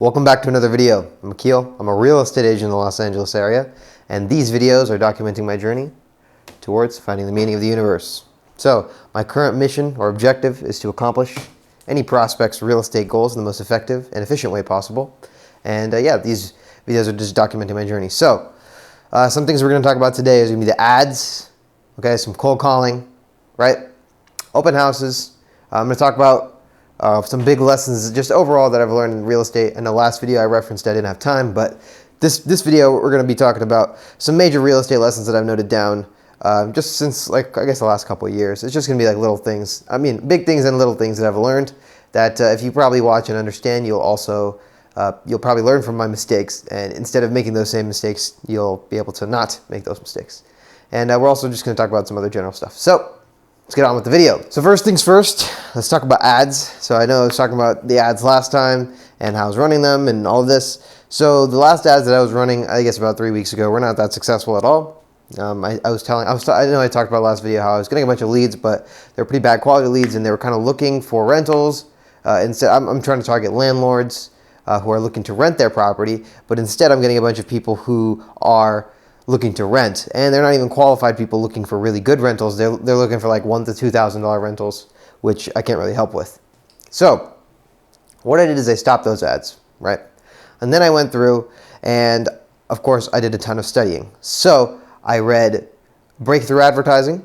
Welcome back to another video. I'm Akhil. I'm a real estate agent in the Los Angeles area, and these videos are documenting my journey towards finding the meaning of the universe. So, my current mission or objective is to accomplish any prospect's real estate goals in the most effective and efficient way possible. And yeah, these videos are just documenting my journey. So, some things we're going to talk about today is going to be the ads, okay, some cold calling, right? Open houses. I'm going to talk about some big lessons just overall that I've learned in real estate. In the last video I referenced, I didn't have time, but this video we're going to be talking about some major real estate lessons that I've noted down just since, like, I guess the last couple of years. It's just going to be like little things. I mean, big things and little things that I've learned that if you probably watch and understand, you'll also you'll probably learn from my mistakes, and instead of making those same mistakes, you'll be able to not make those mistakes. And we're also just going to talk about some other general stuff. So let's get on with the video. So first things first, let's talk about ads. So I know I was talking about the ads last time and how I was running them and all of this. So the last ads that I was running, I guess about 3 weeks ago, were not that successful at all. I know I talked about last video how I was getting a bunch of leads, but they're pretty bad quality leads, and they were kind of looking for rentals. Instead, I'm trying to target landlords who are looking to rent their property, but instead I'm getting a bunch of people who are looking to rent, and they're not even qualified people looking for really good rentals. They're looking for like $1,000 to $2,000 rentals, which I can't really help with. So what I did is I stopped those ads, right? And then I went through, and of course I did a ton of studying. So I read Breakthrough Advertising,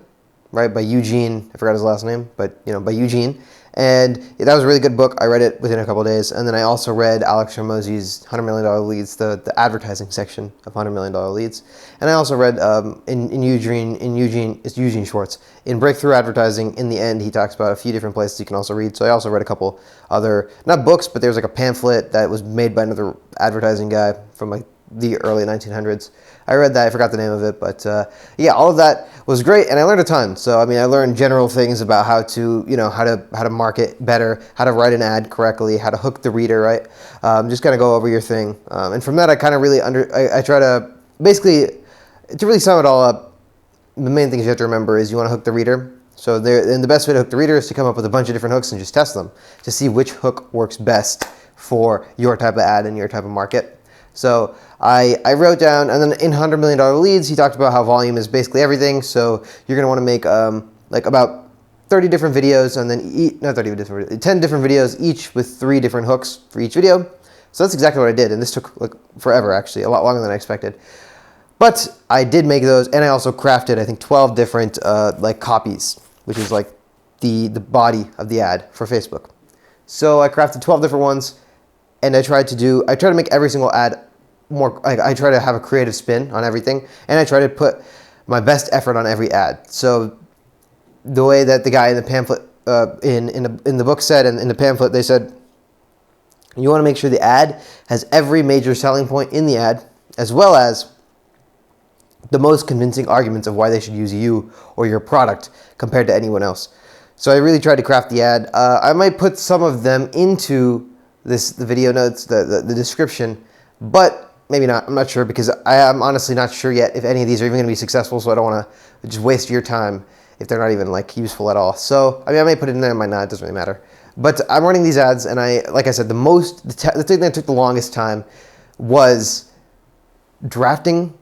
right, by Eugene. I forgot his last name, but by Eugene. And that was a really good book. I read it within a couple of days. And then I also read Alex Hormozi's $100 Million Leads, the advertising section of $100 Million Leads. And I also read it's Eugene Schwartz. In Breakthrough Advertising, in the end, he talks about a few different places you can also read. So I also read a couple other, not books, but there's like a pamphlet that was made by another advertising guy from like the early 1900s. I read that. I forgot the name of it, but yeah, all of that was great, and I learned a ton. So I mean, I learned general things about how to, how to market better, how to write an ad correctly, how to hook the reader, right? Just kind of go over your thing, and from that, I kind of really I try to basically, to really sum it all up, the main things you have to remember is you want to hook the reader. So and the best way to hook the reader is to come up with a bunch of different hooks and just test them to see which hook works best for your type of ad and your type of market. So I wrote down, and then in $100 Million Leads, he talked about how volume is basically everything. So you're going to want to make like about 30 different videos, and then 10 different videos, each with 3 different hooks for each video. So that's exactly what I did, and this took like forever, actually, a lot longer than I expected. But I did make those, and I also crafted, I think, 12 different like copies, which is like the body of the ad for Facebook. So I crafted 12 different ones. And I try to make every single ad more, I try to have a creative spin on everything, and I try to put my best effort on every ad. So the way that the guy in the pamphlet, in the book said, and in the pamphlet, they said, you want to make sure the ad has every major selling point in the ad, as well as the most convincing arguments of why they should use you or your product compared to anyone else. So I really tried to craft the ad. I might put some of them into the video notes, the description, but maybe not. I'm not sure, because I am honestly not sure yet if any of these are even going to be successful, so I don't want to just waste your time if they're not even like useful at all. So I mean, I may put it in there, I might not, it doesn't really matter. But I'm running these ads, and like I said, the thing that took the longest time was drafting.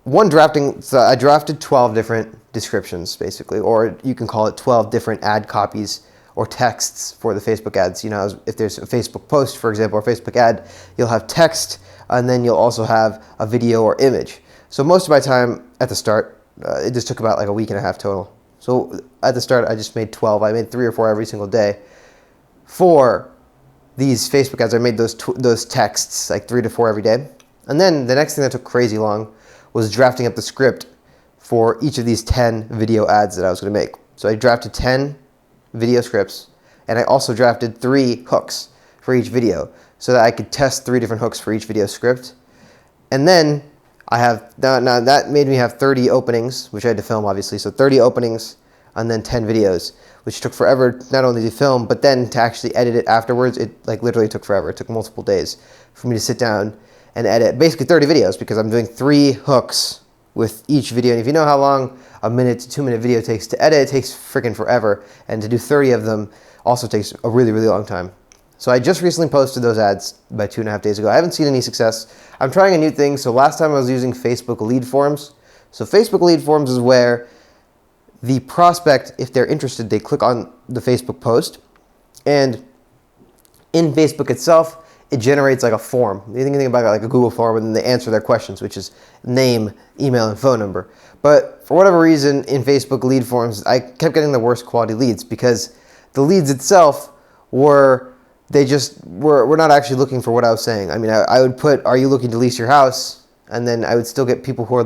So I drafted 12 different descriptions, basically, or you can call it 12 different ad copies or texts for the Facebook ads. If there's a Facebook post, for example, or Facebook ad, you'll have text, and then you'll also have a video or image. So most of my time at the start, it just took about like a week and a half total. So at the start, I just made 12. I made 3 or 4 every single day. For these Facebook ads, I made those texts, like 3 to 4 every day. And then the next thing that took crazy long was drafting up the script for each of these 10 video ads that I was going to make. So I drafted 10 video scripts, and I also drafted 3 hooks for each video so that I could test 3 different hooks for each video script. And then I have, now that made me have 30 openings, which I had to film, obviously. So 30 openings and then 10 videos, which took forever not only to film, but then to actually edit it afterwards. It like literally took forever. It took multiple days for me to sit down and edit basically 30 videos, because I'm doing 3 hooks with each video. And if you know how long a 1 to 2 minute video takes to edit, it takes freaking forever. And to do 30 of them also takes a really, really long time. So I just recently posted those ads by 2.5 days ago. I haven't seen any success. I'm trying a new thing. So last time I was using Facebook lead forms. So Facebook lead forms is where the prospect, if they're interested, they click on the Facebook post, and in Facebook itself, it generates like a form. You think about it like a Google form, and then they answer their questions, which is name, email, and phone number. But for whatever reason, in Facebook lead forms, I kept getting the worst quality leads because the leads itself were not actually looking for what I was saying. I mean, I would put, "Are you looking to lease your house?" And then I would still get people who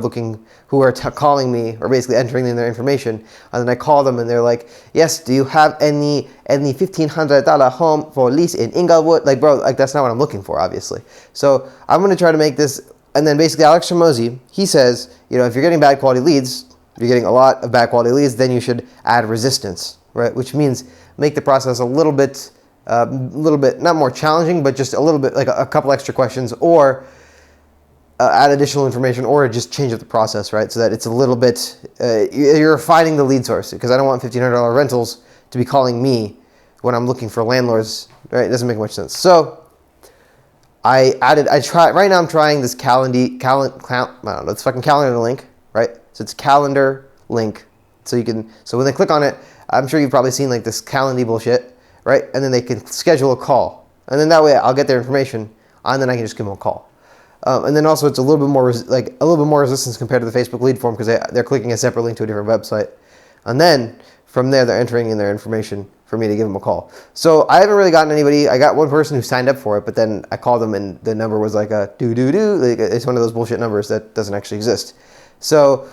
are calling me, or basically entering in their information. And then I call them and they're like, "Yes, do you have any $1,500 home for lease in Inglewood?" Like, bro, like that's not what I'm looking for, obviously. So I'm going to try to make this. And then basically Alex Hormozi, he says, if you're getting bad quality leads, if you're getting a lot of bad quality leads, then you should add resistance, right? Which means make the process a little bit, not more challenging, but just a little bit, like a couple extra questions, or add additional information, or just change up the process, right? So that it's a little bit, you're refining the lead source, because I don't want $1,500 rentals to be calling me when I'm looking for landlords, right? It doesn't make much sense. So right now I'm trying this it's fucking calendar link, right? So it's calendar link. So when they click on it, I'm sure you've probably seen like this Calendly bullshit, right? And then they can schedule a call. And then that way I'll get their information, and then I can just give them a call. And then also it's a little bit more resistance compared to the Facebook lead form, because they're clicking a separate link to a different website, and then from there they're entering in their information for me to give them a call. So I haven't really gotten anybody. I got one person who signed up for it, but then I called them and the number was like a like it's one of those bullshit numbers that doesn't actually exist. So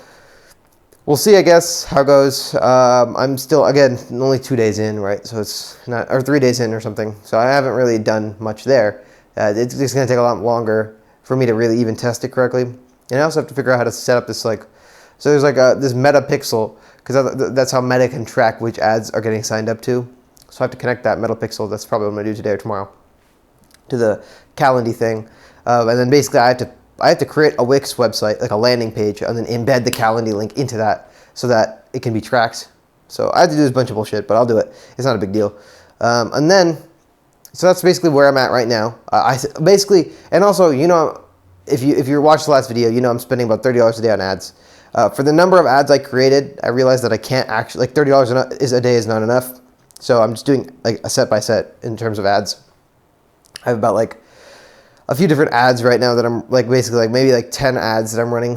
we'll see, I guess, how it goes. I'm still, again, only 2 days in, right? So it's not, or 3 days in or something. So I haven't really done much there. It's just going to take a lot longer for me to really even test it correctly. And I also have to figure out how to set up this, so there's this Meta Pixel, because that's how Meta can track which ads are getting signed up to. So I have to connect that Meta Pixel, that's probably what I'm going to do today or tomorrow, to the Calendly thing. And then basically I have to create a Wix website, like a landing page, and then embed the Calendly link into that so that it can be tracked. So I have to do this bunch of bullshit, but I'll do it. It's not a big deal. So that's basically where I'm at right now. And also, if you watched the last video, I'm spending about $30 a day on ads. For the number of ads I created, I realized that I can't actually, like $30 a day is not enough. So I'm just doing like a set by set in terms of ads. I have about like a few different ads right now that I'm like basically like maybe like 10 ads that I'm running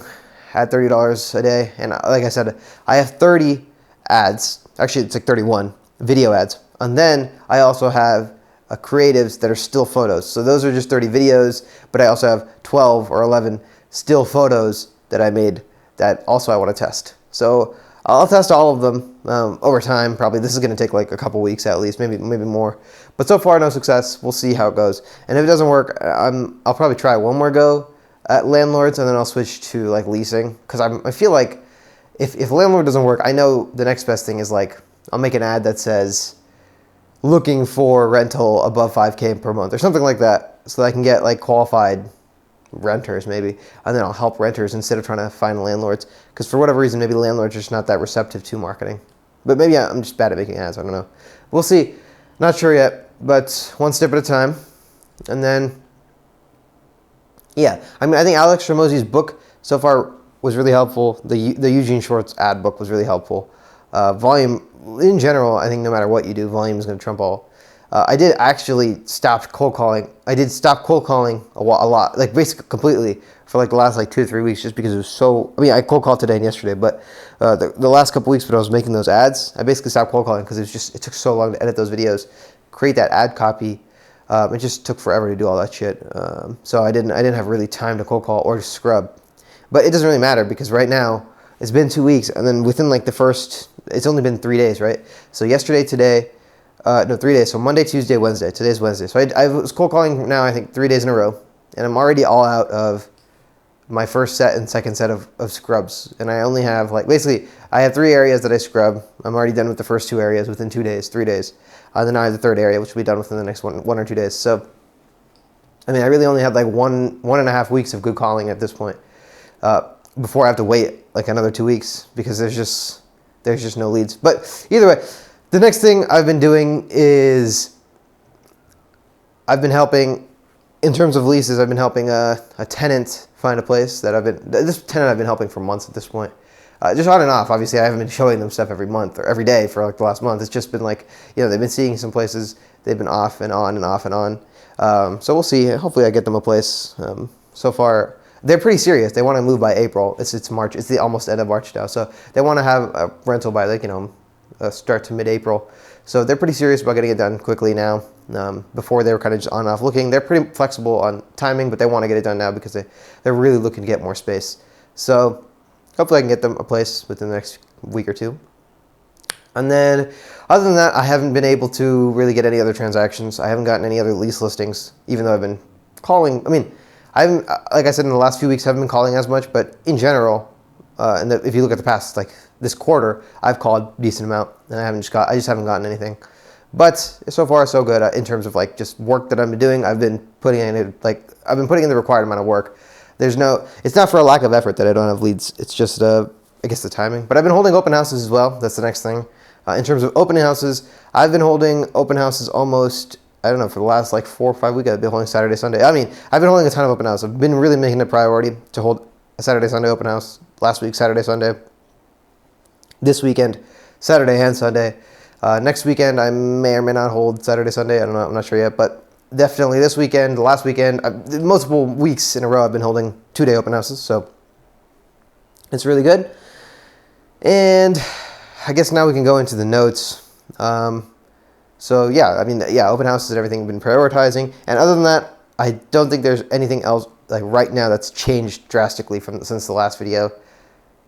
at $30 a day. And like I said, I have 30 ads. Actually, it's like 31 video ads. And then I also have creatives that are still photos. So those are just 30 videos, but I also have 12 or 11 still photos that I made that also I want to test. So I'll test all of them over time. Probably this is going to take like a couple weeks at least, maybe more. But so far, no success. We'll see how it goes. And if it doesn't work, I'll probably try one more go at landlords, and then I'll switch to like leasing, because I feel like if landlord doesn't work, I know the next best thing is like I'll make an ad that says looking for rental above 5K per month or something like that, so that I can get like qualified renters maybe, and then I'll help renters instead of trying to find landlords, because for whatever reason maybe landlords are just not that receptive to marketing. But maybe I'm just bad at making ads, I don't know. We'll see. Not sure yet, but one step at a time. And then I think Alex Hormozi's book so far was really helpful. The Eugene Schwartz ad book was really helpful. Volume in general, I think no matter what you do, volume is going to trump all. I did actually stop cold calling. I did stop cold calling a lot, like basically completely for like the last like 2 or 3 weeks, just because it was so. I mean, I cold called today and yesterday, but the last couple weeks when I was making those ads, I basically stopped cold calling because it took so long to edit those videos, create that ad copy. It just took forever to do all that shit. So I didn't have really time to cold call or to scrub. But it doesn't really matter, because right now it's been 2 weeks, and then within like it's only been 3 days, right? So 3 days. So Monday, Tuesday, Wednesday. Today's Wednesday. So I was cold calling now, I think 3 days in a row, and I'm already all out of my first set and second set of scrubs. And I only have basically I have 3 areas that I scrub. I'm already done with the first 2 areas within 2 days, 3 days. Then I have the third area, which will be done within the next one or 2 days. So, I mean, I really only have like one and a half weeks of good calling at this point, before I have to wait like another 2 weeks, because there's just no leads. But either way, the next thing I've been doing is I've been helping, in terms of leases, I've been helping a tenant find a place that this tenant I've been helping for months at this point. Just on and off. Obviously, I haven't been showing them stuff every month or every day for like the last month. It's just been like, they've been seeing some places. They've been off and on and off and on. So we'll see. Hopefully I get them a place. So far, they're pretty serious. They want to move by April. It's March. It's the almost end of March now. So they want to have a rental by like, start to mid-April. So they're pretty serious about getting it done quickly now. Before they were kind of just on and off looking. They're pretty flexible on timing, but they want to get it done now because they're really looking to get more space. So hopefully I can get them a place within the next week or two. And then other than that, I haven't been able to really get any other transactions. I haven't gotten any other lease listings, even though I've been calling. I mean, I haven't, like I said, in the last few weeks, I haven't been calling as much, but in general, if you look at the past, like this quarter, I've called a decent amount, and I just haven't gotten anything. But so far, so good in terms of like just work that I've been doing. I've been putting in the required amount of work. It's not for a lack of effort that I don't have leads. It's just, I guess, the timing. But I've been holding open houses as well. That's the next thing. In terms of opening houses, I've been holding open houses almost, I don't know, for the last like 4 or 5 weeks. I've been holding Saturday, Sunday. I mean, I've been holding a ton of open houses. I've been really making it a priority to hold a Saturday, Sunday open house. Last week, Saturday, Sunday. This weekend, Saturday and Sunday. Next weekend, I may or may not hold Saturday, Sunday. I don't know. I'm not sure yet. But definitely this weekend, last weekend, multiple weeks in a row, I've been holding 2-day open houses. So it's really good. And I guess now we can go into the notes. So yeah, open houses and everything I've been prioritizing. And other than that, I don't think there's anything else like right now that's changed drastically since the last video.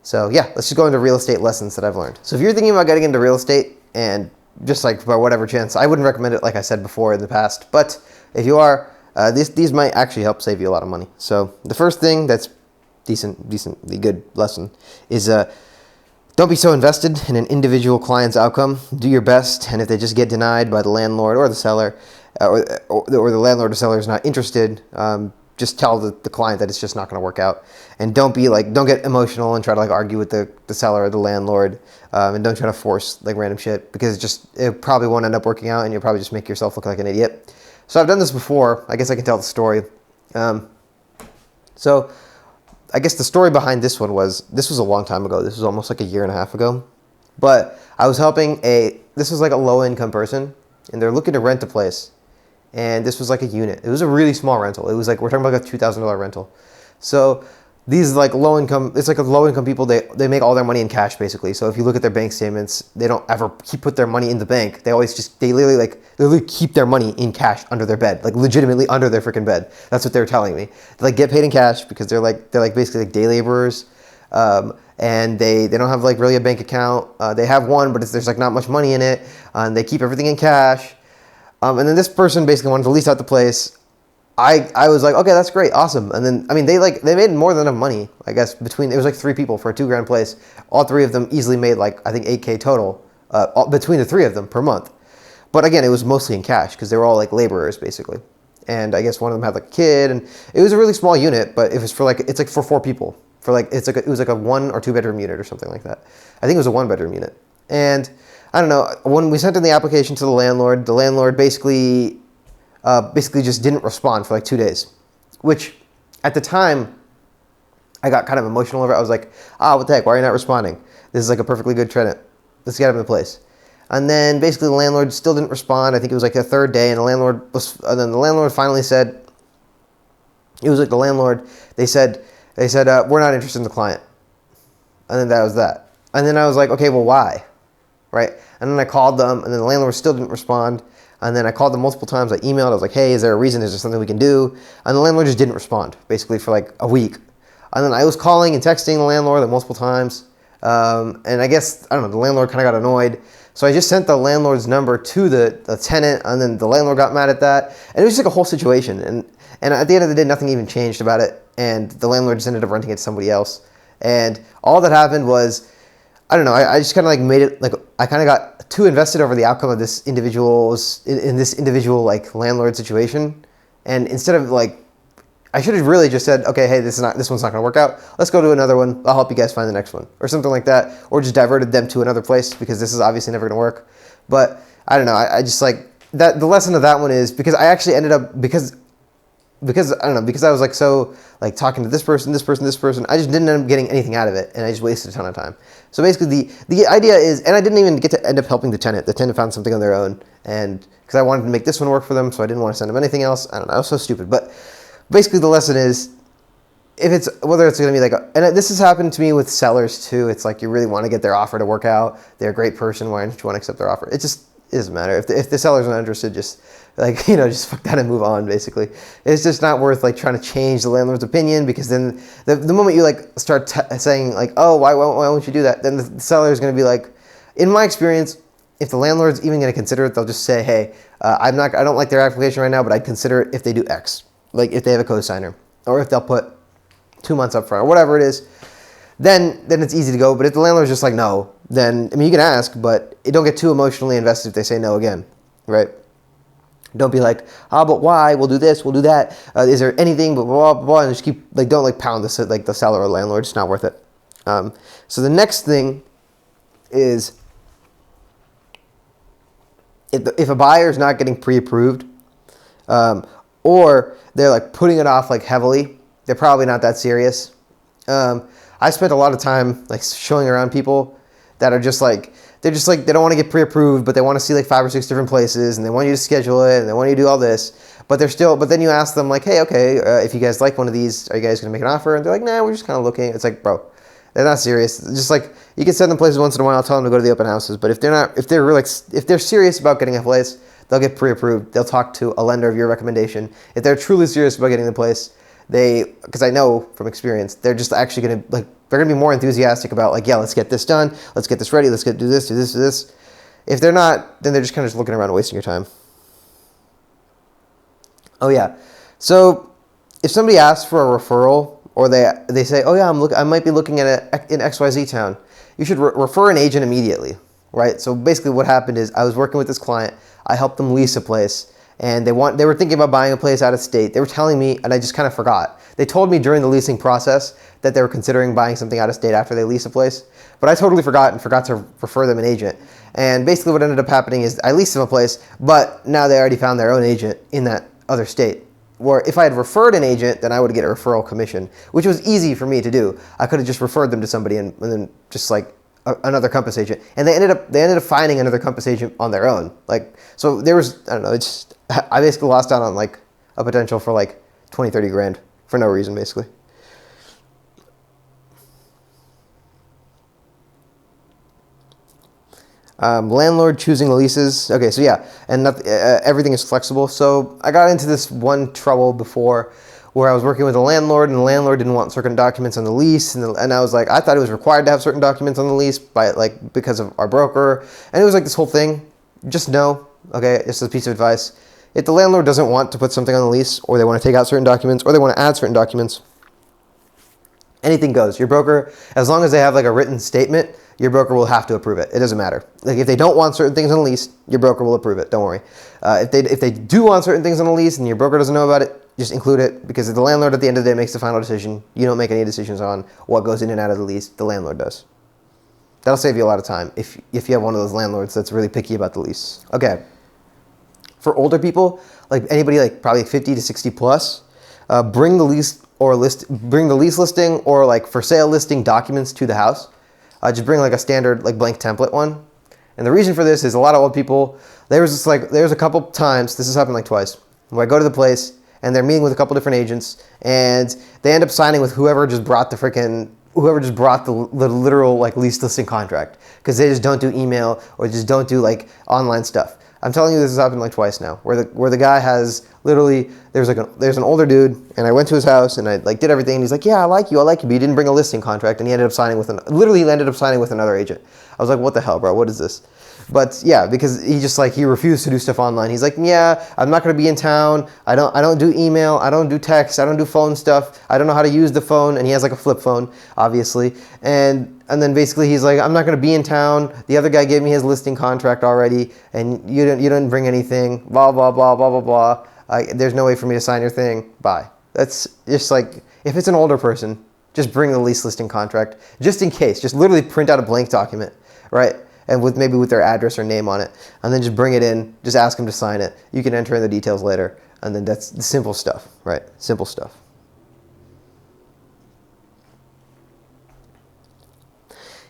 So yeah, let's just go into real estate lessons that I've learned. So if you're thinking about getting into real estate and just like by whatever chance, I wouldn't recommend it like I said before in the past. But if you are, these might actually help save you a lot of money. So the first thing that's decently good lesson is don't be so invested in an individual client's outcome. Do your best, and if they just get denied by the landlord or the seller, or the landlord or seller is not interested, just tell the client that it's just not going to work out. And don't get emotional and try to like argue with the seller or the landlord, and don't try to force like random shit, because it probably won't end up working out, and you'll probably just make yourself look like an idiot. So I've done this before. I guess I can tell the story. So I guess the story behind this was a long time ago. This was almost like a year and a half ago. But I was helping this was like a low income person, and they're looking to rent a place. And this was like a unit. It was a really small rental. It was like, we're talking about like a $2,000 rental. So these like low income people, they make all their money in cash basically. So if you look at their bank statements, they don't ever put their money in the bank. They literally keep their money in cash under their bed, like legitimately under their freaking bed. That's what they're telling me. They like get paid in cash because they're basically like day laborers. And they don't have like really a bank account. They have one, but there's like not much money in it. And they keep everything in cash. And then this person basically wanted to lease out the place. I was like, okay, that's great, awesome. And then, I mean, they made more than enough money, I guess, it was like 3 people for a $2,000 place. All 3 of them easily made like, I think $8K total, between the 3 of them per month. But again, it was mostly in cash because they were all like laborers basically. And I guess one of them had like a kid, and it was a really small unit, but it was it's like for 4 people. It was like a 1 or 2 bedroom unit or something like that. I think it was a 1 bedroom unit. And I don't know, when we sent in the application to the landlord basically just didn't respond for like 2 days, which at the time I got kind of emotional over it. I was like, what the heck, why are you not responding? This is like a perfectly good tenant. Let's get him in place. And then basically the landlord still didn't respond. I think it was like the 3rd day, and then the landlord finally said, it was like the landlord, they said, we're not interested in the client. And then that was that. And then I was like, okay, well, why? Right? And then I called them, and then the landlord still didn't respond. And then I called them multiple times. I emailed. I was like, hey, is there a reason? Is there something we can do? And the landlord just didn't respond, basically for like a week. And then I was calling and texting the landlord like multiple times. And I guess, I don't know, the landlord kind of got annoyed. So I just sent the landlord's number to the tenant, and then the landlord got mad at that. And it was just like a whole situation. And at the end of the day, nothing even changed about it. And the landlord just ended up renting it to somebody else. And all that happened was, I don't know, I just kind of like made it, like, I kind of got too invested over the outcome of this individual's, in this individual like landlord situation. And instead of like, I should have really just said, okay, hey, this one's not going to work out. Let's go to another one. I'll help you guys find the next one, or something like that. Or just diverted them to another place, because this is obviously never going to work. But I don't know. I just like, that the lesson of that one is because I actually ended up because I don't know, because I was like so like talking to this person, I just didn't end up getting anything out of it, and I just wasted a ton of time. So basically, the idea is, and I didn't even get to end up helping the tenant. The tenant found something on their own, and because I wanted to make this one work for them, so I didn't want to send them anything else. I don't know, I was so stupid. But basically, the lesson is, if it's whether it's going to be like, and this has happened to me with sellers too. It's like you really want to get their offer to work out. They're a great person. Why don't you want to accept their offer? It doesn't matter if the seller's not interested. Just like just fuck that and move on. Basically, it's just not worth like trying to change the landlord's opinion, because then the moment you like start saying like, oh, why won't you do that? Then the seller is going to be like, in my experience, if the landlord's even going to consider it, they'll just say, hey, I don't like their application right now, but I'd consider it if they do X, like if they have a cosigner, or if they'll put 2 months up front or whatever it is. Then it's easy to go. But if the landlord's just like no, then I mean you can ask, but don't get too emotionally invested if they say no again, right? Don't be like, but why? We'll do this, we'll do that. Is there anything? Blah blah blah, blah, and just keep like don't like pound the seller or landlord. It's not worth it. So the next thing is if a buyer is not getting pre-approved, or they're like putting it off like heavily, they're probably not that serious. I spent a lot of time like showing around people that are just like, they don't want to get pre-approved, but they want to see like 5 or 6 different places, and they want you to schedule it, and they want you to do all this, but then you ask them like, hey, okay, if you guys like one of these, are you guys going to make an offer? And they're like, nah, we're just kind of looking. It's like, bro, they're not serious. Just like, you can send them places once in a while, tell them to go to the open houses, but if they're serious about getting a place, they'll get pre-approved. They'll talk to a lender of your recommendation. If they're truly serious about getting the place, because I know from experience, they're just actually going to they're going to be more enthusiastic about like, yeah, let's get this done, let's get this ready, let's do this. If they're not, then they're just kind of just looking around and wasting your time. Oh yeah, so if somebody asks for a referral, or they say, oh yeah, I might be looking at in XYZ town, you should refer an agent immediately, right? So basically, what happened is I was working with this client, I helped them lease a place. And they were thinking about buying a place out of state. They were telling me, and I just kind of forgot. They told me during the leasing process that they were considering buying something out of state after they lease a place, but I totally forgot to refer them an agent. And basically what ended up happening is I leased them a place, but now they already found their own agent in that other state. Where if I had referred an agent, then I would get a referral commission, which was easy for me to do. I could have just referred them to somebody and then just like another Compass agent, and they ended up finding another Compass agent on their own. Like, so there was, I don't know, I basically lost out on like a potential for like 20, 30 grand for no reason, basically. Landlord choosing the leases. Okay, so yeah, and everything is flexible. So I got into this one trouble before where I was working with a landlord, and the landlord didn't want certain documents on the lease, and I was like, I thought it was required to have certain documents on the lease because of our broker, and it was like this whole thing. Just know, okay, just a piece of advice. If the landlord doesn't want to put something on the lease, or they want to take out certain documents, or they want to add certain documents, anything goes. Your broker, as long as they have like a written statement, your broker will have to approve it. It doesn't matter. Like if they don't want certain things on the lease, your broker will approve it. Don't worry. If they do want certain things on the lease and your broker doesn't know about it, just include it, because the landlord at the end of the day makes the final decision. You don't make any decisions on what goes in and out of the lease. The landlord does. That'll save you a lot of time if you have one of those landlords that's really picky about the lease. Okay. For older people, like anybody like probably 50 to 60 plus, bring the lease listing or like for sale listing documents to the house. Just bring like a standard like blank template one. And the reason for this is a lot of old people, there's a couple times, this has happened like twice, where I go to the place and they're meeting with a couple different agents and they end up signing with whoever just brought the literal like lease listing contract, because they just don't do email or just don't do like online stuff. I'm telling you, this has happened like twice now, where the guy has literally, there's an older dude, and I went to his house and I like did everything, and he's like, yeah, I like you, but he didn't bring a listing contract, and he ended up signing with another agent. I was like, what the hell, bro? What is this? But yeah, because he refused to do stuff online. He's like, yeah, I'm not going to be in town. I don't do email. I don't do text. I don't do phone stuff. I don't know how to use the phone. And he has like a flip phone, obviously. And then basically he's like, I'm not going to be in town. The other guy gave me his listing contract already, and you didn't bring anything. Blah blah blah blah blah blah. There's no way for me to sign your thing. Bye. That's just like, if it's an older person, just bring the lease listing contract just in case. Just literally print out a blank document, right? and maybe with their address or name on it, and then just bring it in, just ask them to sign it. You can enter in the details later, and then that's the simple stuff, right? Simple stuff.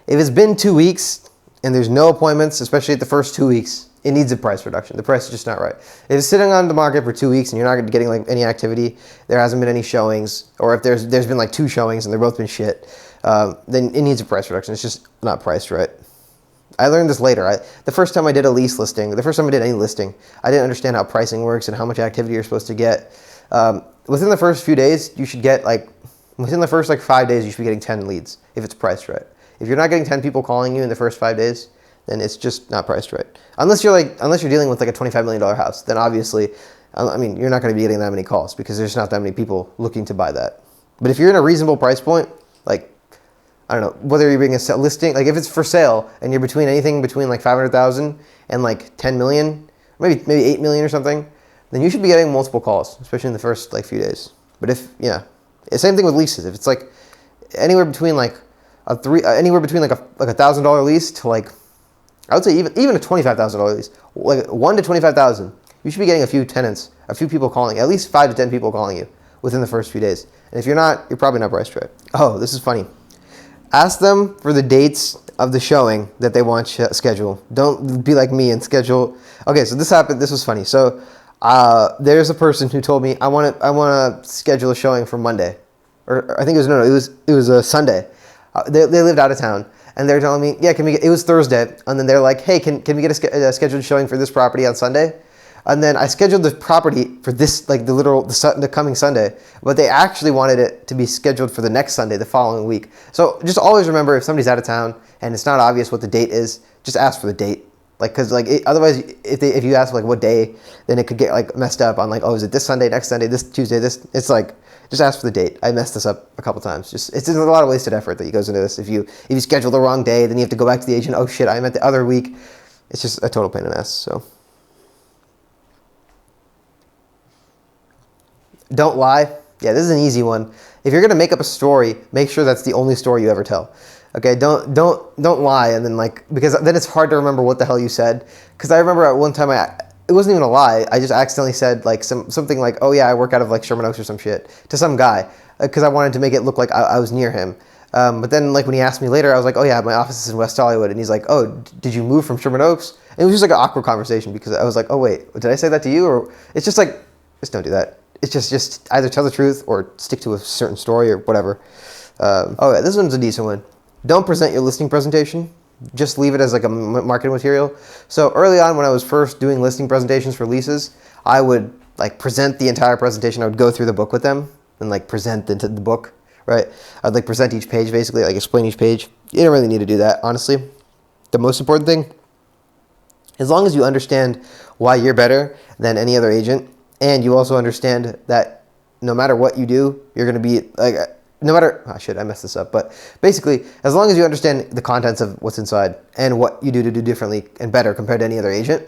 If it's been 2 weeks and there's no appointments, especially at the first 2 weeks, it needs a price reduction. The price is just not right. If it's sitting on the market for 2 weeks and you're not getting like any activity, there hasn't been any showings, or if there's been like 2 showings and they've both been shit, then it needs a price reduction. It's just not priced right. I learned this later. The first time I did a lease listing, the first time I did any listing, I didn't understand how pricing works and how much activity you're supposed to get. Within the first few days, you should get within the first 5 days, you should be getting 10 leads if it's priced right. If you're not getting 10 people calling you in the first 5 days, then it's just not priced right. Unless you're dealing with like a $25 million house, then obviously, I mean, you're not going to be getting that many calls because there's not that many people looking to buy that. But if you're in a reasonable price point, like, I don't know, whether you're being a listing, like if it's for sale and you're anything between like 500,000 and like 10 million, maybe 8 million or something, then you should be getting multiple calls, especially in the first few days. But same thing with leases. If it's like anywhere between like anywhere between like a $1,000 lease to like, I would say even a $25,000 lease, like 1 to 25,000, you should be getting a few tenants, a few people calling, at least 5 to 10 people calling you within the first few days. And if you're not, you're probably not priced right. Oh, this is funny. Ask them for the dates of the showing that they want schedule. Don't be like me and schedule. Okay, so this happened. This was funny. So there's a person who told me I want to schedule a showing for Monday, or I think it was a Sunday. They lived out of town, and they're telling me, yeah, it was Thursday, and then they're like, hey, can we get a scheduled showing for this property on Sunday? And then I scheduled the property for this, the coming Sunday, but they actually wanted it to be scheduled for the next Sunday, the following week. So just always remember, if somebody's out of town and it's not obvious what the date is, just ask for the date. Otherwise, if you ask what day, then it could get messed up on is it this Sunday, next Sunday, this Tuesday, it's just ask for the date. I messed this up a couple times. It's a lot of wasted effort that goes into this. If you schedule the wrong day, then you have to go back to the agent. Oh shit, I meant the other week. It's just a total pain in the ass. So don't lie. Yeah, this is an easy one. If you're gonna make up a story, make sure that's the only story you ever tell. Okay, don't lie, and then because then it's hard to remember what the hell you said. Because I remember at one time it wasn't even a lie. I just accidentally said something like, oh yeah, I work out of Sherman Oaks or some shit to some guy because I wanted to make it look like I was near him. But then when he asked me later, I was like, oh yeah, my office is in West Hollywood, and he's like, oh, did you move from Sherman Oaks? And it was just an awkward conversation because I was like, oh wait, did I say that to you? Or it's just just don't do that. It's just either tell the truth or stick to a certain story or whatever. Oh yeah, this one's a decent one. Don't present your listing presentation. Just leave it as a marketing material. So early on when I was first doing listing presentations for leases, I would present the entire presentation. I would go through the book with them and present the book, right? I'd present each page basically, explain each page. You don't really need to do that, honestly. The most important thing, as long as you understand why you're better than any other agent, and you also understand that no matter what you do, you're going to be no matter, I messed this up, but basically, as long as you understand the contents of what's inside and what you do to do differently and better compared to any other agent,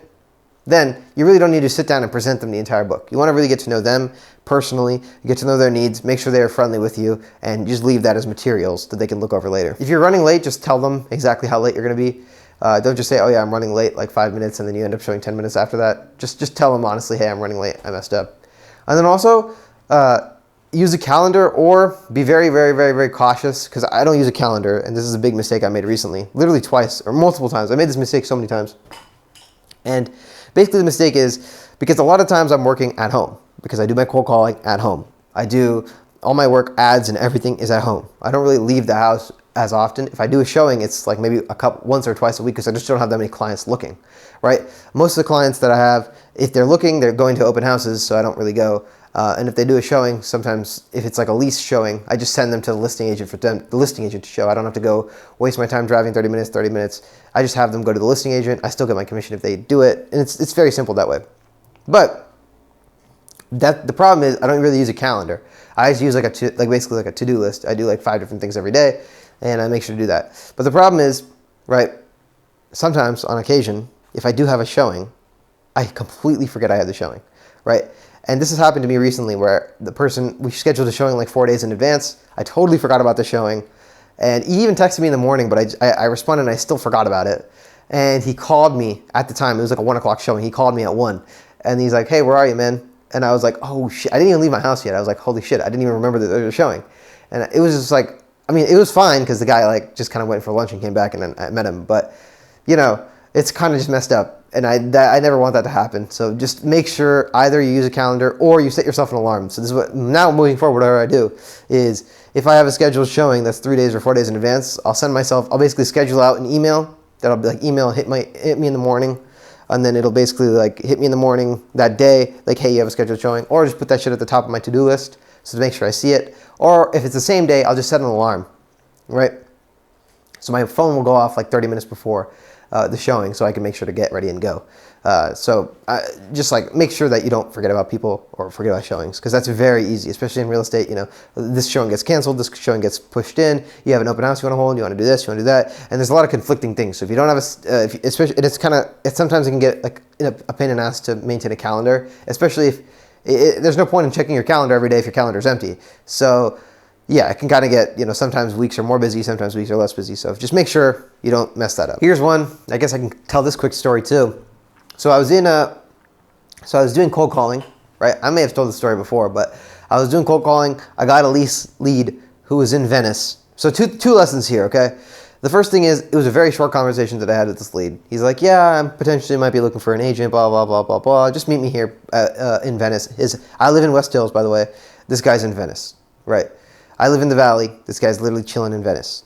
then you really don't need to sit down and present them the entire book. You want to really get to know them personally, get to know their needs, make sure they're friendly with you, and just leave that as materials that they can look over later. If you're running late, just tell them exactly how late you're going to be. Don't just say, oh yeah, I'm running late 5 minutes, and then you end up showing 10 minutes after that. Just tell them honestly, hey, I'm running late, I messed up. And then also, use a calendar, or be very, very, very, very cautious, because I don't use a calendar, and this is a big mistake I made recently, literally twice or multiple times. I made this mistake so many times. And basically the mistake is because a lot of times I'm working at home, because I do my cold calling at home. I do all my work, ads and everything is at home. I don't really leave the house as often. If I do a showing, it's maybe once or twice a week, because I just don't have that many clients looking, right? Most of the clients that I have, if they're looking, they're going to open houses, so I don't really go. And if they do a showing, sometimes if it's a lease showing, I just send them to the listing agent for the listing agent to show. I don't have to go waste my time driving 30 minutes. I just have them go to the listing agent. I still get my commission if they do it. And it's very simple that way. But the problem is I don't really use a calendar. I just use basically a to-do list. I do 5 different things every day, and I make sure to do that. But the problem is, right, sometimes on occasion, if I do have a showing, I completely forget I have the showing, right? And this has happened to me recently where we scheduled a showing 4 days in advance. I totally forgot about the showing. And he even texted me in the morning, but I responded and I still forgot about it. And he called me at the time. It was like a 1 o'clock showing. He called me at 1. And he's like, hey, where are you, man? And I was like, oh, shit. I didn't even leave my house yet. I was like, holy shit. I didn't even remember that they were showing. And it was just like, I mean, it was fine because the guy like just kind of went for lunch and came back and then I met him. But, you know, it's kind of just messed up. And I never want that to happen. So just make sure either you use a calendar or you set yourself an alarm. So this is what, now moving forward, whatever I do is if I have a scheduled showing that's 3 days or 4 days in advance, I'll basically schedule out an email that'll be like email hit me in the morning. And then it'll basically like hit me in the morning that day, like, hey, you have a scheduled showing, or just put that shit at the top of my to-do list so to make sure I see it. Or if it's the same day, I'll just set an alarm, right? So my phone will go off like 30 minutes before the showing so I can make sure to get ready and go. Just like make sure that you don't forget about people or forget about showings, because that's very easy, especially in real estate. You know, this showing gets canceled, this showing gets pushed in, you have an open house you want to hold, you want to do this, you want to do that, and there's a lot of conflicting things. So if you don't have especially, sometimes it can get like a pain in the ass to maintain a calendar, especially if there's no point in checking your calendar every day if your calendar is empty. So yeah, it can kind of get, you know, sometimes weeks are more busy, sometimes weeks are less busy. So just make sure you don't mess that up. Here's one. I guess I can tell this quick story too. So I was doing cold calling, right? I may have told the story before, but I was doing cold calling. I got a lead who was in Venice. So two lessons here, okay? The first thing is, it was a very short conversation that I had with this lead. He's like, yeah, I potentially might be looking for an agent, blah, blah, blah, blah, blah. Just meet me here in Venice. I live in West Hills, by the way. This guy's in Venice, right? I live in the Valley. This guy's literally chilling in Venice.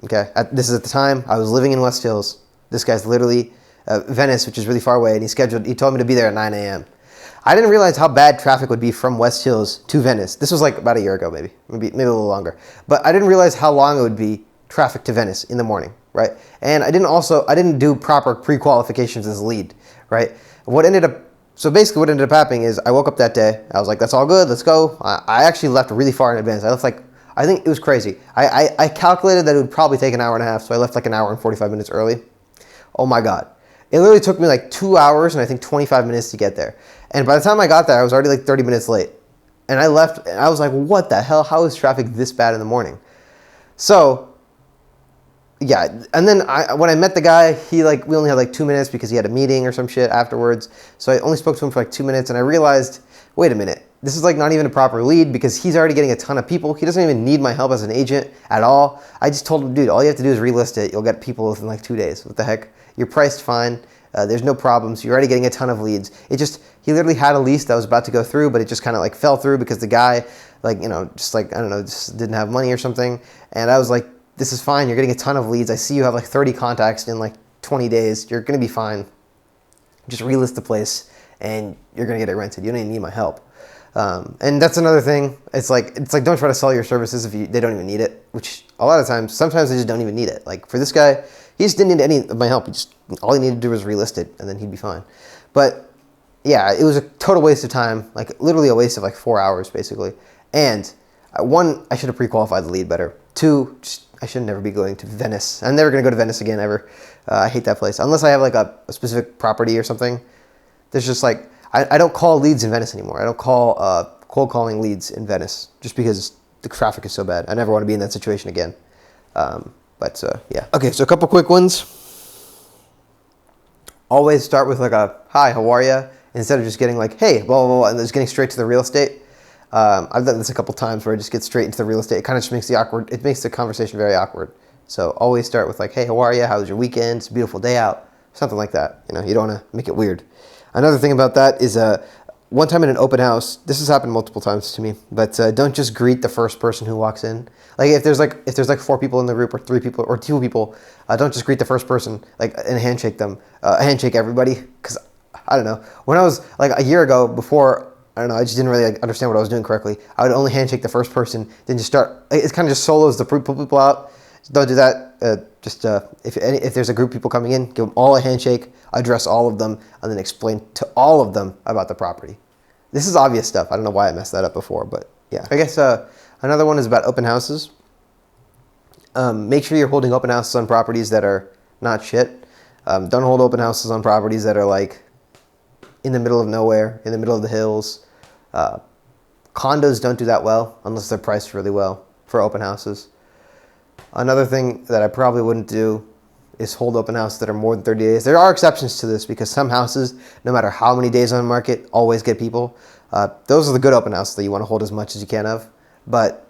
Okay, this is at the time I was living in West Hills. This guy's literally Venice, which is really far away, and he told me to be there at 9 a.m. I didn't realize how bad traffic would be from West Hills to Venice. This was like about a year ago, maybe a little longer. But I didn't realize how long it would be traffic to Venice in the morning, right? And I didn't do proper pre-qualifications as a lead, right? So basically what ended up happening is I woke up that day. I was like, that's all good, let's go. I actually left really far in advance. I think it was crazy. I calculated that it would probably take an hour and a half, so I left like an hour and 45 minutes early. Oh my God. It literally took me like 2 hours and I think 25 minutes to get there. And by the time I got there, I was already like 30 minutes late. And I left, and I was like, what the hell? How is traffic this bad in the morning? So, yeah. And then when I met the guy, we only had like 2 minutes because he had a meeting or some shit afterwards. So I only spoke to him for like 2 minutes, and I realized, wait a minute. This is like not even a proper lead because he's already getting a ton of people. He doesn't even need my help as an agent at all. I just told him, dude, all you have to do is relist it. You'll get people within like 2 days. What the heck? You're priced fine. There's no problems. You're already getting a ton of leads. He literally had a lease that was about to go through, but it just kind of like fell through because the guy, just didn't have money or something. And I was like, this is fine. You're getting a ton of leads. I see you have like 30 contacts in like 20 days. You're going to be fine. Just relist the place and you're going to get it rented. You don't even need my help. And that's another thing. It's like don't try to sell your services if they don't even need it, which a lot of times, sometimes they just don't even need it. Like for this guy, he just didn't need any of my help. All he needed to do was relist it and then he'd be fine. But yeah, it was a total waste of time, like literally a waste of like 4 hours basically. And one, I should have pre-qualified the lead better. Two, I should never be going to Venice. I'm never going to go to Venice again ever. I hate that place. Unless I have like a specific property or something. There's just like, I don't call leads in Venice anymore. I don't call cold calling leads in Venice just because the traffic is so bad. I never want to be in that situation again. Yeah. Okay, so a couple quick ones. Always start with like a, hi, how are you? Instead of just getting like, hey, blah, blah, blah, and just getting straight to the real estate. I've done this a couple times where I just get straight into the real estate. It kind of just makes the conversation very awkward. So always start with like, hey, how are you? How was your weekend? It's a beautiful day out. Something like that. You don't want to make it weird. Another thing about that is one time in an open house, this has happened multiple times to me, but don't just greet the first person who walks in. Like if there's like 4 people in the group or 3 people or 2 people, don't just greet the first person and handshake them, handshake everybody. Because I don't know, when I was like a year ago before, I don't know, I just didn't really understand what I was doing correctly. I would only handshake the first person, then just start. It kind of just solos the people out. Don't do that. If there's a group of people coming in, give them all a handshake, address all of them, and then explain to all of them about the property. This is obvious stuff. I don't know why I messed that up before, but yeah. I guess another one is about open houses. Make sure you're holding open houses on properties that are not shit. Don't hold open houses on properties that are like in the middle of nowhere, in the middle of the hills. Condos don't do that well unless they're priced really well for open houses. Another thing that I probably wouldn't do is hold open houses that are more than 30 days. There are exceptions to this because some houses, no matter how many days on the market, always get people. Those are the good open houses that you want to hold as much as you can of. But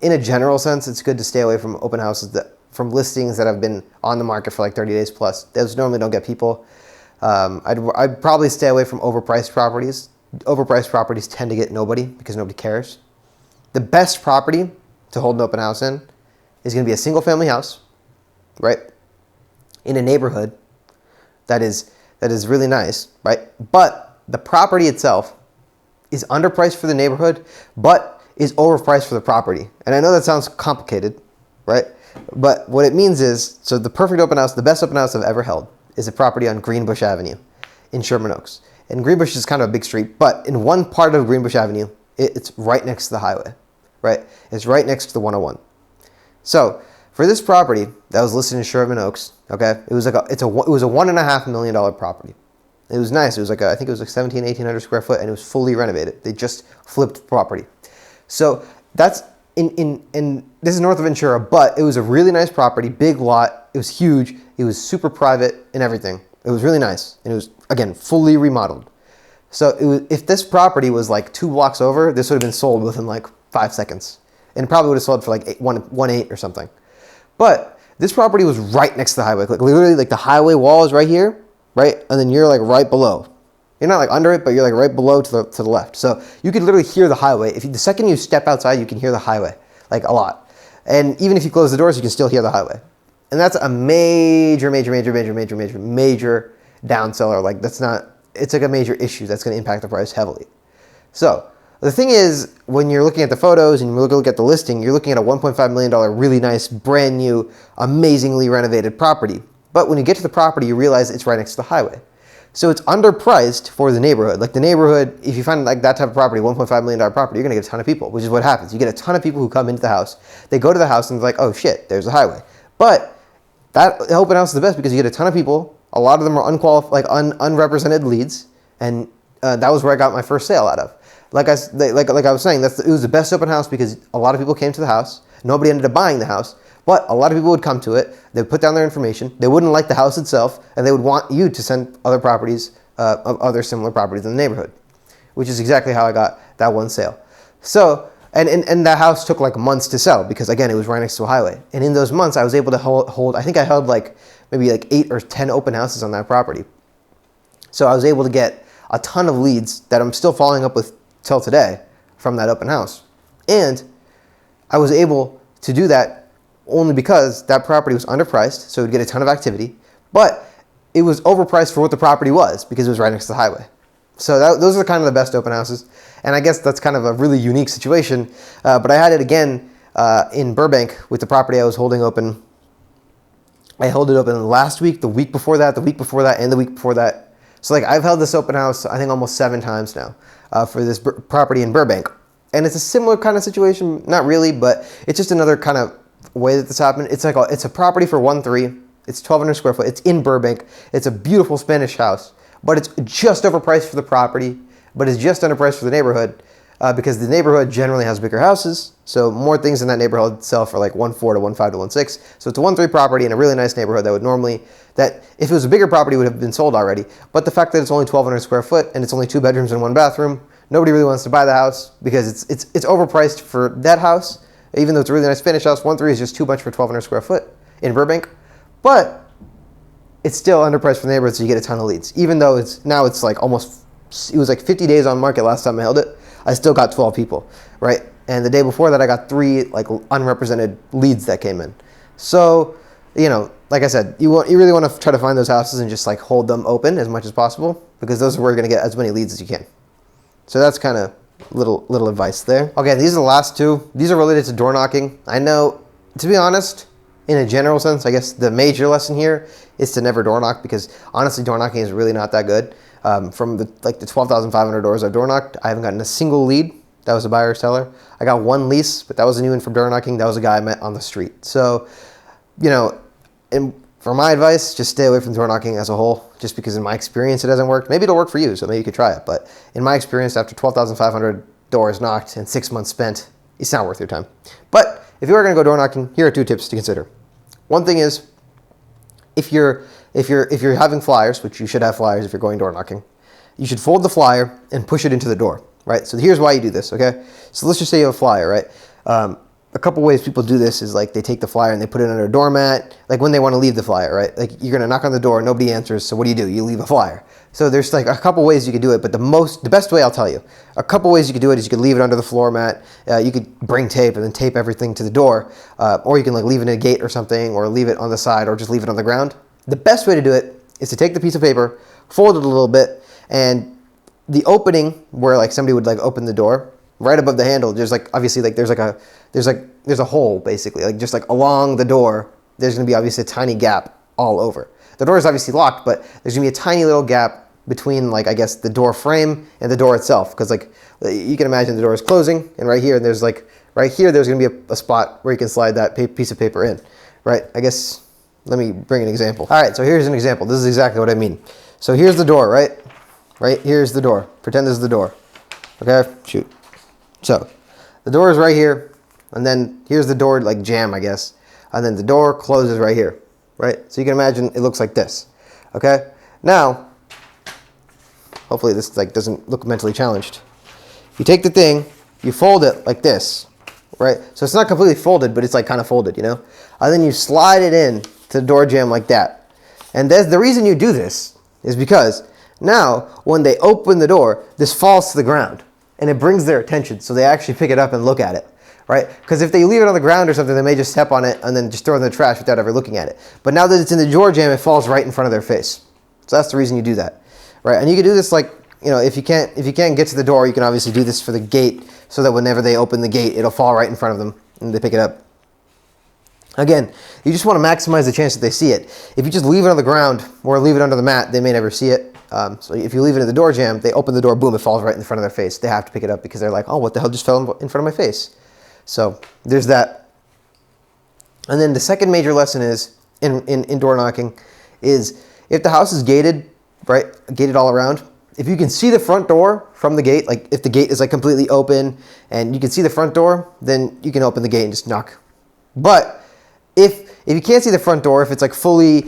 in a general sense, it's good to stay away from open houses from listings that have been on the market for like 30 days plus. Those normally don't get people. I'd probably stay away from overpriced properties. Overpriced properties tend to get nobody because nobody cares. The best property to hold an open house in is going to be a single family house, right? In a neighborhood that is really nice, right? But the property itself is underpriced for the neighborhood, but is overpriced for the property. And I know that sounds complicated, right? But what it means is, so the perfect open house, the best open house I've ever held is a property on Greenbush Avenue in Sherman Oaks. And Greenbush is kind of a big street, but in one part of Greenbush Avenue, it's right next to the highway, right? It's right next to the 101. So for this property that was listed in Sherman Oaks, okay, it was a $1.5 million property. It was nice. It was I think it was like 1,800 square foot, and it was fully renovated. They just flipped the property. So that's in this is north of Ventura, but it was a really nice property, big lot. It was huge. It was super private and everything. It was really nice, and it was, again, fully remodeled. So if this property was like 2 blocks over, this would have been sold within like 5 seconds, and it probably would have sold for like 1.8 or something. But this property was right next to the highway. Like literally, like the highway wall is right here, right, and then you're like right below. You're not like under it, but you're like right below to the left. So you could literally hear the highway. The second you step outside, you can hear the highway, like a lot. And even if you close the doors, you can still hear the highway. And that's a major downseller. Like it's like a major issue that's going to impact the price heavily. So the thing is, when you're looking at the photos and you look at the listing, you're looking at a $1.5 million, really nice, brand new, amazingly renovated property. But when you get to the property, you realize it's right next to the highway. So it's underpriced for the neighborhood. Like the neighborhood, if you find like that type of property, $1.5 million property, you're going to get a ton of people, which is what happens. You get a ton of people who come into the house. They go to the house and they're like, oh shit, there's a highway. But that open house is the best because you get a ton of people. A lot of them are unrepresented leads. And that was where I got my first sale out of. Like I was saying, it was the best open house because a lot of people came to the house. Nobody ended up buying the house. But a lot of people would come to it, they would put down their information, they wouldn't like the house itself, and they would want you to send other properties, of other similar properties in the neighborhood, which is exactly how I got that one sale. So, and that house took like months to sell because, again, it was right next to a highway. And in those months, I was able to hold I think I held maybe 8 or 10 open houses on that property. So I was able to get a ton of leads that I'm still following up with till today from that open house. And I was able to do that only because that property was underpriced, so it would get a ton of activity, but it was overpriced for what the property was because it was right next to the highway. So those are kind of the best open houses, and I guess that's kind of a really unique situation, but I had it again in Burbank with the property I was holding open. I held it open last week, the week before that, and the week before that. So I've held this open house, I think, almost 7 times now for this property in Burbank. And it's a similar kind of situation, not really, but it's just another kind of way that this happened. It's a property for 1.3. It's 1,200 square foot. It's in Burbank. It's a beautiful Spanish house, but it's just overpriced for the property, but it's just underpriced for the neighborhood because the neighborhood generally has bigger houses. So more things in that neighborhood sell for like 1.4 to 1.5 to 1.6. So it's a 1.3 property in a really nice neighborhood that if it was a bigger property would have been sold already. But the fact that it's only 1,200 square foot and it's only 2 bedrooms and 1 bathroom, nobody really wants to buy the house because it's overpriced for that house. Even though it's a really nice Spanish house, 1.3 is just too much for 1,200 square foot in Burbank. But it's still underpriced for the neighborhood, so you get a ton of leads. Even though it was like 50 days on market last time I held it, I still got 12 people, right? And the day before that, I got 3 unrepresented leads that came in. So, like I said, you really want to try to find those houses and just hold them open as much as possible because those are where you're going to get as many leads as you can. So that's kind of little advice there. Okay, these are the last 2. These are related to door knocking. I know, to be honest, in a general sense, I guess the major lesson here is to never door knock because honestly, door knocking is really not that good. From the 12,500 doors I've door knocked, I haven't gotten a single lead. That was a buyer or seller. I got 1 lease, but that wasn't even from door knocking. That was a guy I met on the street. So, and for my advice, just stay away from door knocking as a whole, just because in my experience it hasn't worked. Maybe it'll work for you, so maybe you could try it. But in my experience, after 12,500 doors knocked and 6 months spent, it's not worth your time. But if you are going to go door knocking, here are 2 tips to consider. One thing is, if you're having flyers, which you should have flyers if you're going door knocking, you should fold the flyer and push it into the door, right? So here's why you do this, okay? So let's just say you have a flyer, right? A couple ways people do this is like they take the flyer and they put it under a doormat, like when they want to leave the flyer, right? Like you're gonna knock on the door, nobody answers, so what do? You leave a flyer. So there's like a couple ways you could do it, but the best way I'll tell you, a couple ways you could do it is you could leave it under the floor mat, you could bring tape and then tape everything to the door, or you can like leave it in a gate or something, or leave it on the side, or just leave it on the ground. The best way to do it is to take the piece of paper, fold it a little bit, and the opening where like somebody would like open the door, right above the handle, there's like obviously like there's a hole basically, like just like along the door, there's gonna be obviously a tiny gap all over. The door is obviously locked, but there's gonna be a tiny little gap between like I guess the door frame and the door itself, because like you can imagine the door is closing, and right here there's like right here there's gonna be a spot where you can slide that piece of paper in, right? I guess let me bring an example. All right, so here's an example. This is exactly what I mean. So here's the door, right? Right here's the door. Pretend this is the door. Okay, shoot. So the door is right here, and then here's the door like jamb, I guess, and then the door closes right here, right? So you can imagine it looks like this. Okay, now hopefully this like doesn't look mentally challenged. You take the thing, you fold it like this, right? So it's not completely folded, but it's like kind of folded, you know? And then you slide it in to the door jamb like that. And the reason you do this is because now when they open the door, this falls to the ground and it brings their attention, so they actually pick it up and look at it, right? Because if they leave it on the ground or something, they may just step on it and then just throw it in the trash without ever looking at it. But now that it's in the door jamb, it falls right in front of their face. So that's the reason you do that, right? And you can do this like, you know, if you can't get to the door, you can obviously do this for the gate, so that whenever they open the gate, it'll fall right in front of them and they pick it up. Again, you just want to maximize the chance that they see it. If you just leave it on the ground or leave it under the mat, they may never see it. So if you leave it in the door jamb, they open the door, boom, it falls right in front of their face. They have to pick it up because they're like, oh, what the hell just fell in front of my face? So there's that. And then the second major lesson is in door knocking is if the house is gated, right, gated all around, if you can see the front door from the gate, like if the gate is like completely open and you can see the front door, then you can open the gate and just knock. But if you can't see the front door, if it's like fully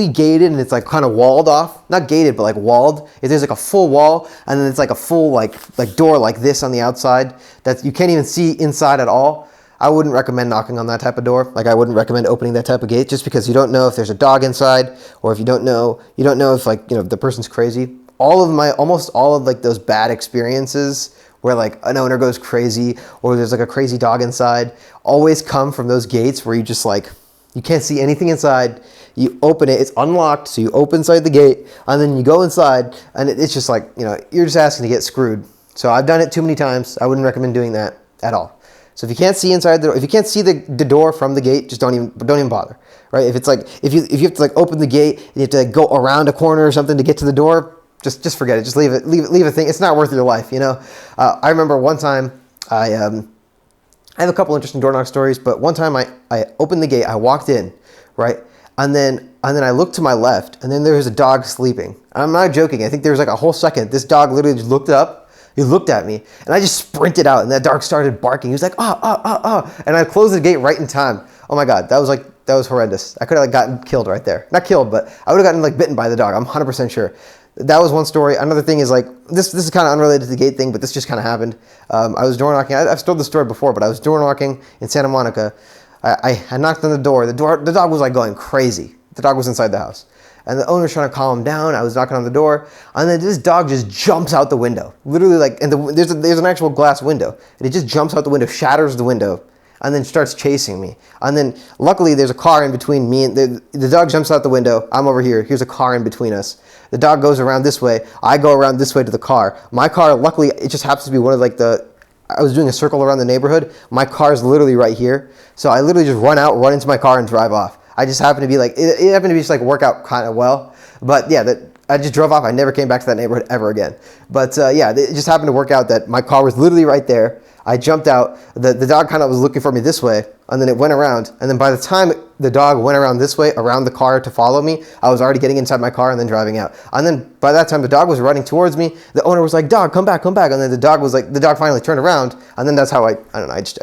gated and it's like kind of walled off, not gated but like walled, if there's like a full wall and then it's like a full like door like this on the outside that you can't even see inside at all, I wouldn't recommend knocking on that type of door. Like I wouldn't recommend opening that type of gate, just because you don't know if there's a dog inside, or if you don't know if like, you know, the person's crazy. Almost all of like those bad experiences where like an owner goes crazy or there's like a crazy dog inside always come from those gates where you just like, you can't see anything inside. You open it, it's unlocked, so you open inside the gate and then you go inside and it's just like, you know, you're just asking to get screwed. So I've done it too many times. I wouldn't recommend doing that at all. So if you can't see inside the door, if you can't see the door from the gate, just don't even bother, right? If it's like, if you have to like open the gate and you have to like go around a corner or something to get to the door, just forget it. Just leave a thing. It's not worth your life, you know? I remember one time I have a couple interesting door knock stories, but one time I opened the gate, I walked in, right? And then I looked to my left and then there was a dog sleeping. I'm not joking. I think there was like a whole second. This dog literally just looked up. He looked at me, and I just sprinted out, and that dog started barking. He was like, and I closed the gate right in time. Oh my God, that was horrendous. I could have like gotten killed right there. Not killed, but I would have gotten like bitten by the dog. I'm 100% sure. That was one story. Another thing is like, this is kind of unrelated to the gate thing, but this just kind of happened. I was door knocking. I've told this story before, but I was door knocking in Santa Monica. I knocked on the door. The dog was like going crazy. The dog was inside the house. And the owner's trying to calm him down. I was knocking on the door, and then this dog just jumps out the window. Literally, like, and there's an actual glass window, and it just jumps out the window, shatters the window, and then starts chasing me. And then, luckily, there's a car in between me and the dog jumps out the window. I'm over here. Here's a car in between us. The dog goes around this way. I go around this way to the car. My car, luckily, it just happens to be one of like I was doing a circle around the neighborhood. My car is literally right here, so I literally just run into my car and drive off. I just happened to be like, it happened to be just like work out kind of well. But yeah, I just drove off. I never came back to that neighborhood ever again. But yeah, it just happened to work out that my car was literally right there. I jumped out. The dog kind of was looking for me this way, and then it went around. And then by the time the dog went around this way, around the car to follow me, I was already getting inside my car and then driving out. And then by that time, the dog was running towards me. The owner was like, "Dog, come back, come back." And then the dog finally turned around. And then that's how I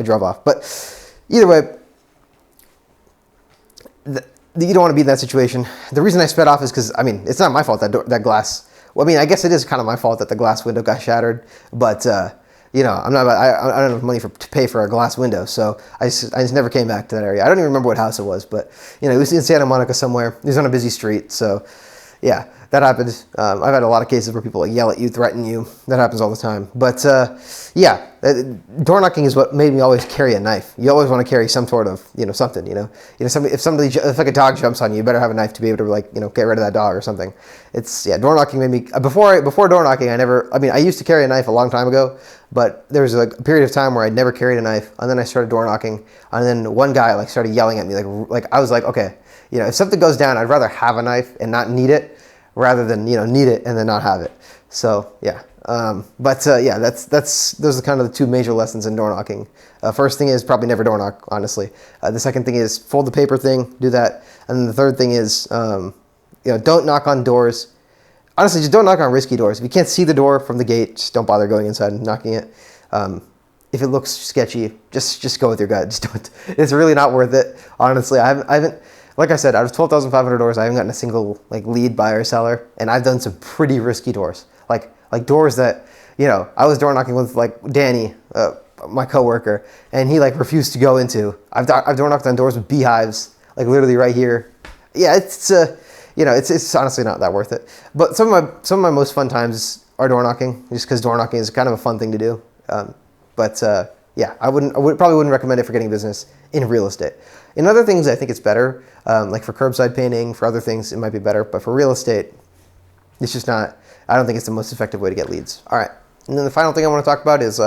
drove off. But either way, you don't want to be in that situation. The reason I sped off is because, I mean, it's not my fault that glass. Well, I mean, I guess it is kind of my fault that the glass window got shattered, but you know, I don't have money to pay for a glass window, so I just never came back to that area. I don't even remember what house it was, but you know, it was in Santa Monica somewhere. It was on a busy street, so yeah, that happens. I've had a lot of cases where people like yell at you, threaten you. That happens all the time. But yeah, door knocking is what made me always carry a knife. You always want to carry some sort of, you know, something. If like a dog jumps on you, you better have a knife to be able to, like, you know, get rid of that dog or something. Door knocking made me before door knocking. I used to carry a knife a long time ago, but there was like a period of time where I never carried a knife, and then I started door knocking, and then one guy like started yelling at me, like I was like, okay, you know, if something goes down, I'd rather have a knife and not need it, rather than, you know, need it and then not have it. So yeah, yeah, those are kind of the two major lessons in door knocking. First thing is probably never door knock, honestly. The second thing is fold the paper thing, do that, and then the third thing is you know, don't knock on doors. Honestly, just don't knock on risky doors. If you can't see the door from the gate, just don't bother going inside and knocking it. If it looks sketchy, just go with your gut. Just don't. It's really not worth it, honestly. I haven't. Like I said, out of 12,500 doors, I haven't gotten a single like lead buyer or seller, and I've done some pretty risky doors, like doors that, you know, I was door knocking with like Danny, my coworker, and he like refused to go into. I've door knocked on doors with beehives, like literally right here. Yeah, it's you know, it's honestly not that worth it. But some of my most fun times are door knocking, just because door knocking is kind of a fun thing to do. Yeah, I probably wouldn't recommend it for getting business in real estate. In other things, I think it's better, like for curbside painting, for other things, it might be better. But for real estate, it's just not, I don't think it's the most effective way to get leads. All right, and then the final thing I want to talk about is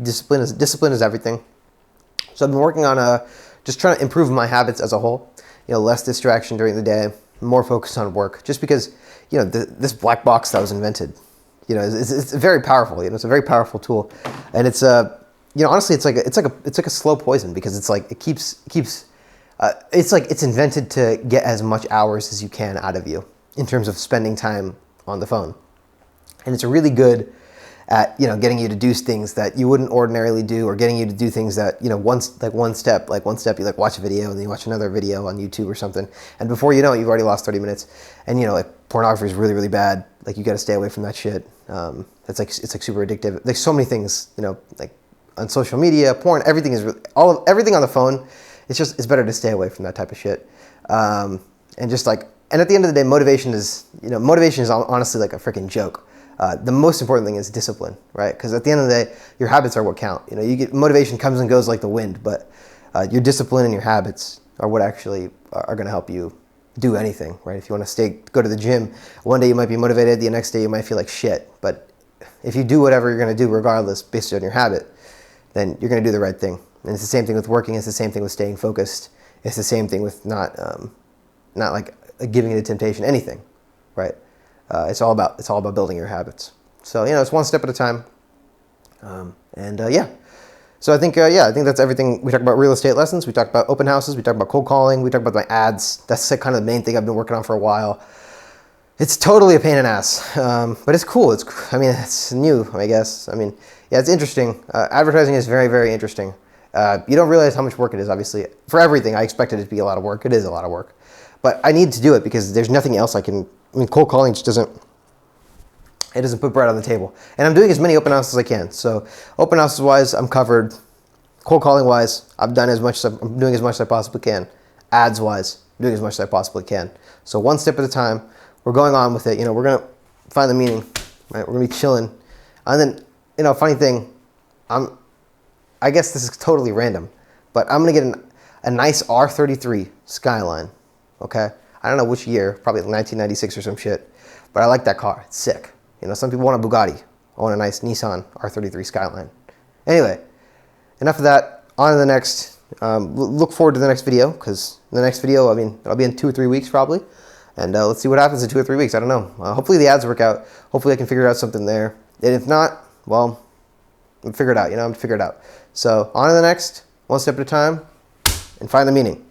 discipline. Discipline is everything. So I've been working on just trying to improve my habits as a whole. You know, less distraction during the day, more focus on work. Just because, you know, this black box that was invented, you know, it's very powerful. You know, it's a very powerful tool, and it's you know, honestly, it's like a slow poison, because it's like it's invented to get as much hours as you can out of you in terms of spending time on the phone, and it's really good at, you know, getting you to do things that you wouldn't ordinarily do, or getting you to do things that, you know, one step you like watch a video and then you watch another video on YouTube or something, and before you know it, you've already lost 30 minutes. And you know, like pornography is really, really bad. Like you got to stay away from that shit. It's like super addictive. There's so many things, you know, like on social media, porn, everything is everything on the phone. It's better to stay away from that type of shit. And at the end of the day, motivation is honestly like a freaking joke. The most important thing is discipline, right? Because at the end of the day, your habits are what count. You know, motivation comes and goes like the wind, but your discipline and your habits are what actually are going to help you do anything, right? If you want to go to the gym, one day you might be motivated, the next day you might feel like shit. But if you do whatever you're going to do, regardless, based on your habit, then you're going to do the right thing. And it's the same thing with working. It's the same thing with staying focused. It's the same thing with not like giving into temptation, anything, right? It's all about building your habits. So, you know, it's one step at a time. Yeah. So I think that's everything. We talked about real estate lessons. We talked about open houses. We talked about cold calling. We talked about my ads. That's like kind of the main thing I've been working on for a while. It's totally a pain in the ass, but it's cool. It's new, I guess. I mean, yeah, it's interesting. Advertising is very, very interesting. You don't realize how much work it is, obviously. For everything, I expected it to be a lot of work. It is a lot of work. But I need to do it because there's nothing else cold calling just doesn't put bread on the table. And I'm doing as many open houses as I can. So open houses wise, I'm covered. Cold calling wise, I'm doing as much as I possibly can. Ads wise, I'm doing as much as I possibly can. So one step at a time, we're going on with it. You know, we're going to find the meaning, right? We're going to be chilling. And then, you know, funny thing, I guess this is totally random, but I'm going to get a nice R33 Skyline, okay? I don't know which year, probably 1996 or some shit, but I like that car. It's sick. You know, some people want a Bugatti. I want a nice Nissan R33 Skyline. Anyway, enough of that. On to the next. Look forward to the next video, because the next video, it'll be in 2 or 3 weeks probably. And let's see what happens in 2 or 3 weeks. I don't know. Hopefully the ads work out. Hopefully I can figure out something there. And if not, well, I'll figure it out. I'm figure it out. So on to the next, one step at a time, and find the meaning.